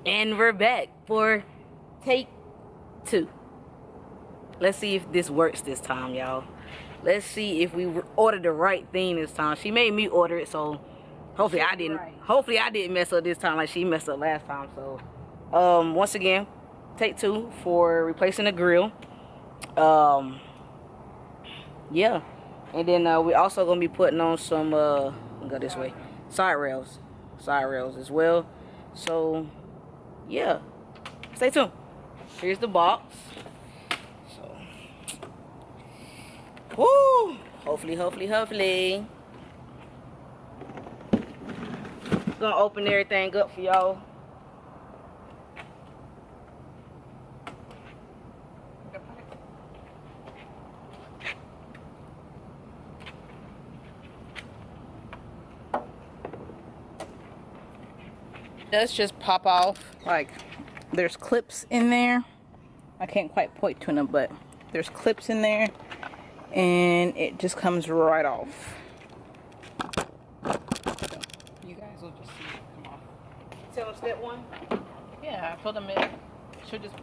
And we're back for take 2. Let's see if this works this time, y'all. Let's see if we ordered the right thing this time. She made me order it, so hopefully I didn't. Right. Hopefully I didn't mess up this time like she messed up last time. So, once again, take 2 for replacing the grill. Yeah, and then we also gonna be putting on some. Go this way. Side rails as well. So, yeah, stay tuned. Here's the box. So, woo! Hopefully. Gonna open everything up for y'all. Does just pop off. Like, there's clips in there. I can't quite point to them, but there's clips in there, and it just comes right off. You guys will just see it come off. Tell them step 1. Yeah, I told them it should just.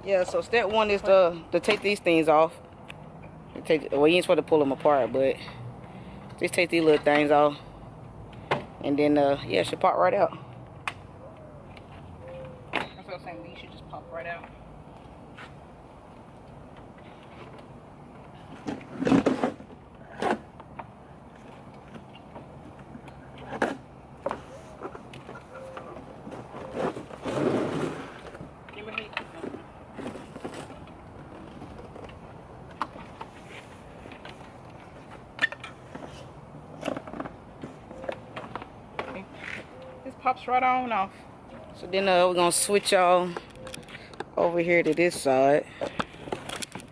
Yeah, so step 1 is to take these things off. Well, you ain't supposed to pull them apart, but just take these little things off, and then yeah, it should pop right out. That's what I was saying. These should just pop right out. Pops right on off. So then we're gonna switch y'all over here to this side,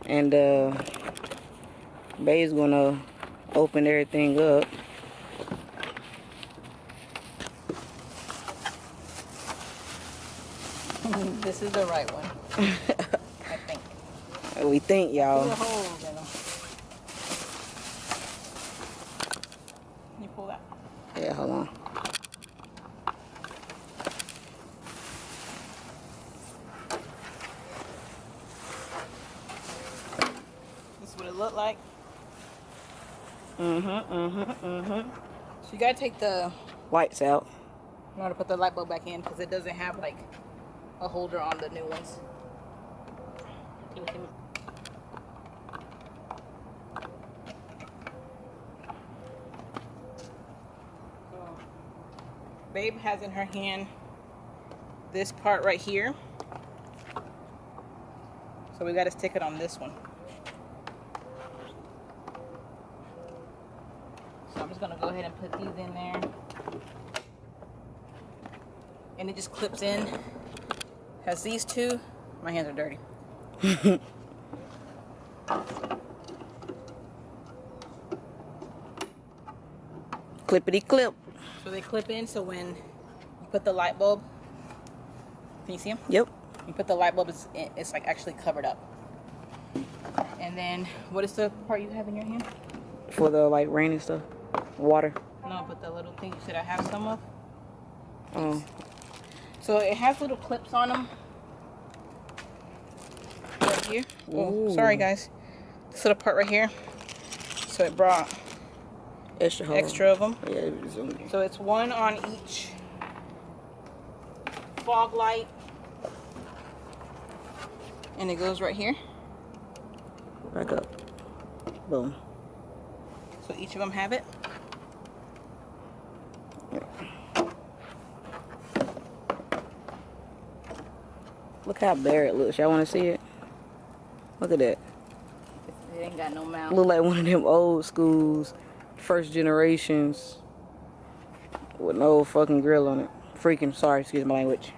and Bae's gonna open everything up. This is the right one. I think. We think, y'all. Can you pull that? Yeah, hold on. What it look like. So So you gotta take the lights out. in order to put the light bulb back in, because it doesn't have like a holder on the new ones. So, Babe has in her hand this part right here. So we gotta stick it on this one. I'm just gonna go ahead and put these in there, and it just clips in. Has these two. My hands are dirty. Clippity clip. So they clip in. So when you put the light bulb, can you see them? Yep. You put the light bulb, it's like actually covered up. And then what is the part you have in your hand? For the like rainy stuff. Water. No, but the little thing you said I have some of. Oh. So it has little clips on them. Right here. Oh, sorry guys. This little part right here. So it brought extra of them. Yeah, so it's one on each fog light. And it goes right here. Back up. Boom. So each of them have it. Look how bare it looks. Y'all want to see it? Look at that. It ain't got no mouth. Look like one of them old schools, first generations, with no fucking grill on it. Freaking sorry, excuse my language.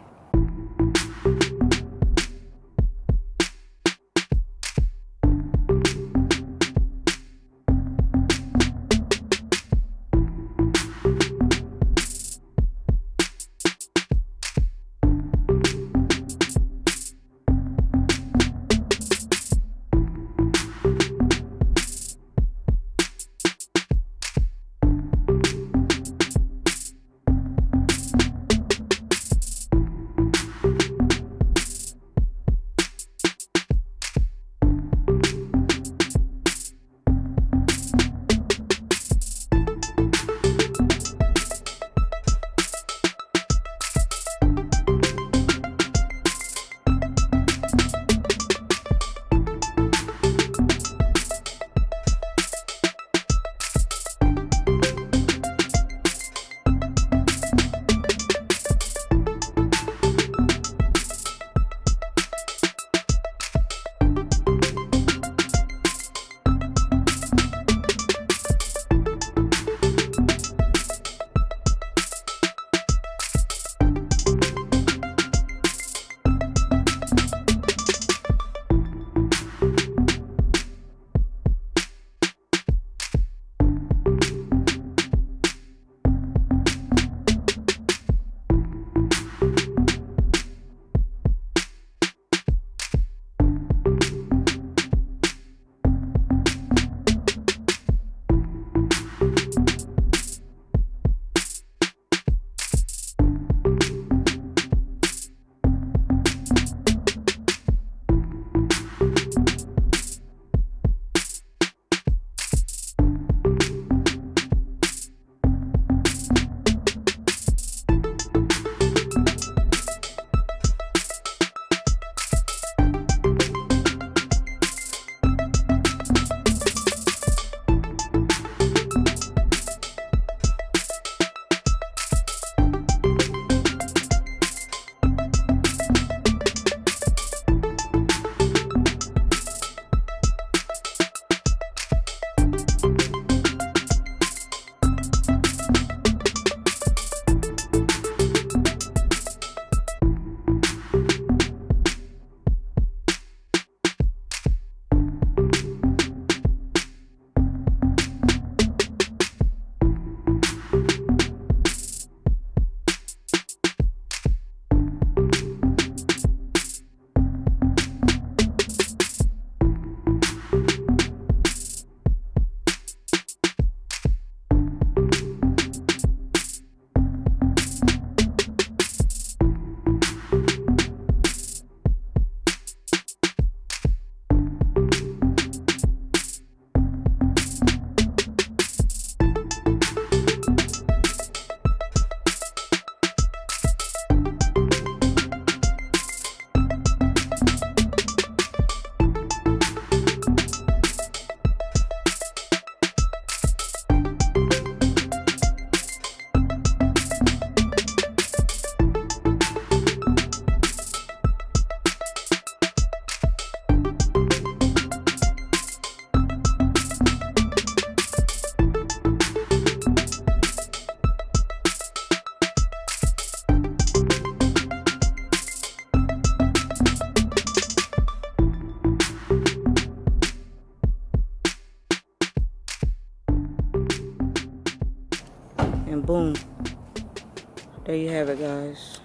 there you have it, guys.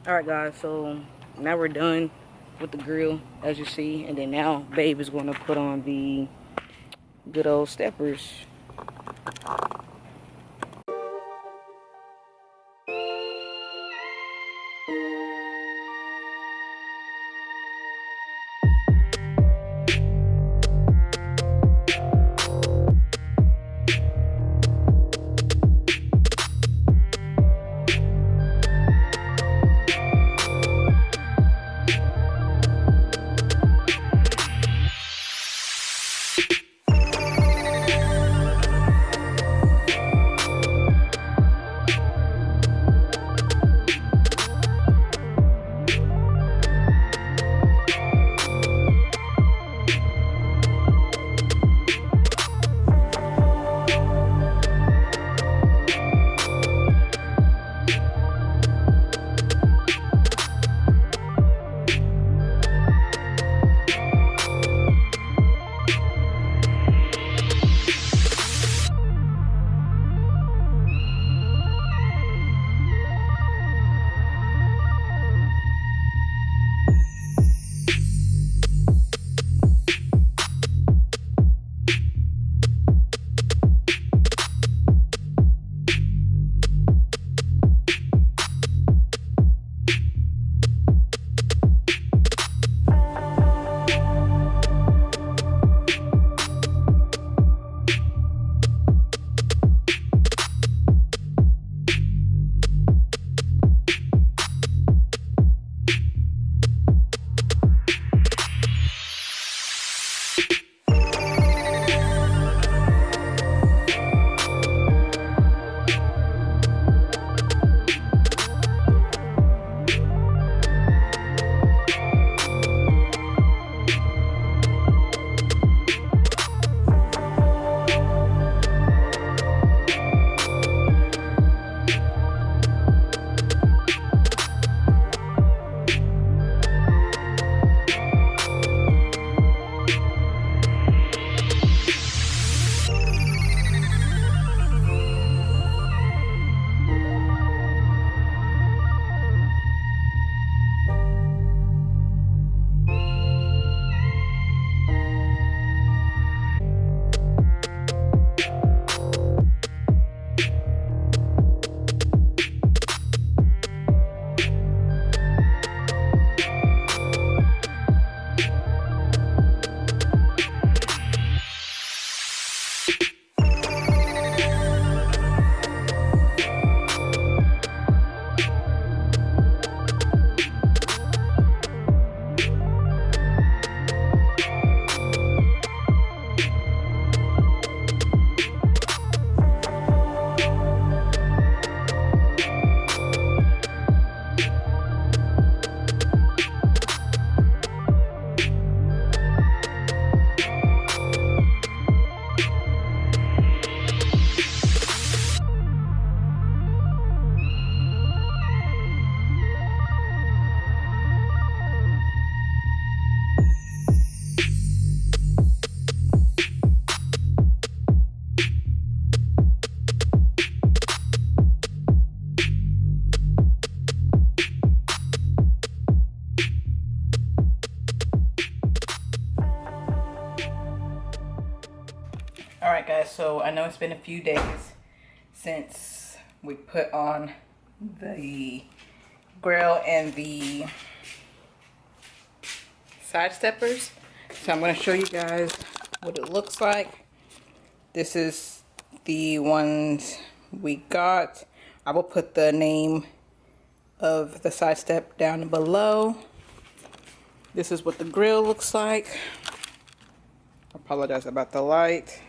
Alright guys, so now we're done with the grill, as you see, and then now Babe is going to put on the good old steppers. Alright guys, so I know it's been a few days since we put on the grill and the side steppers. So I'm going to show you guys what it looks like. This is the ones we got. I will put the name of the side step down below. This is what the grill looks like. I apologize about the light.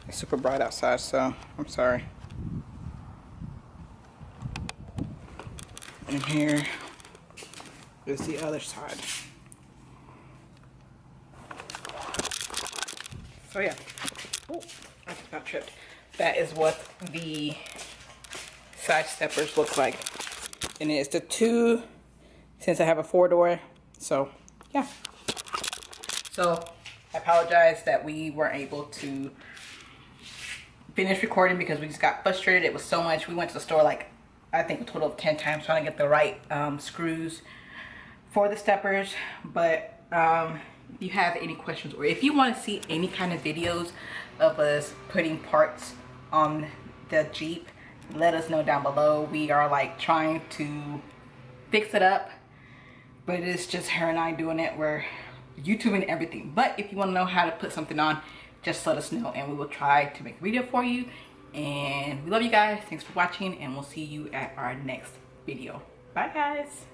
It's super bright outside, so I'm sorry. And here is the other side. So yeah. Oh, I just got tripped. That is what the side steppers look like. And it's the two, since I have a 4-door. So yeah. So I apologize that we weren't able to finished recording because we just got frustrated. It was so much. We went to the store like I think a total of 10 times trying to get the right screws for the steppers. But if you have any questions, or if you want to see any kind of videos of us putting parts on the Jeep, let us know down below. We are like trying to fix it up, but it's just her and I doing it. We're YouTubing everything. But if you want to know how to put something on, just let us know and we will try to make a video for you. And we love you guys. Thanks for watching, and we'll see you at our next video. Bye guys.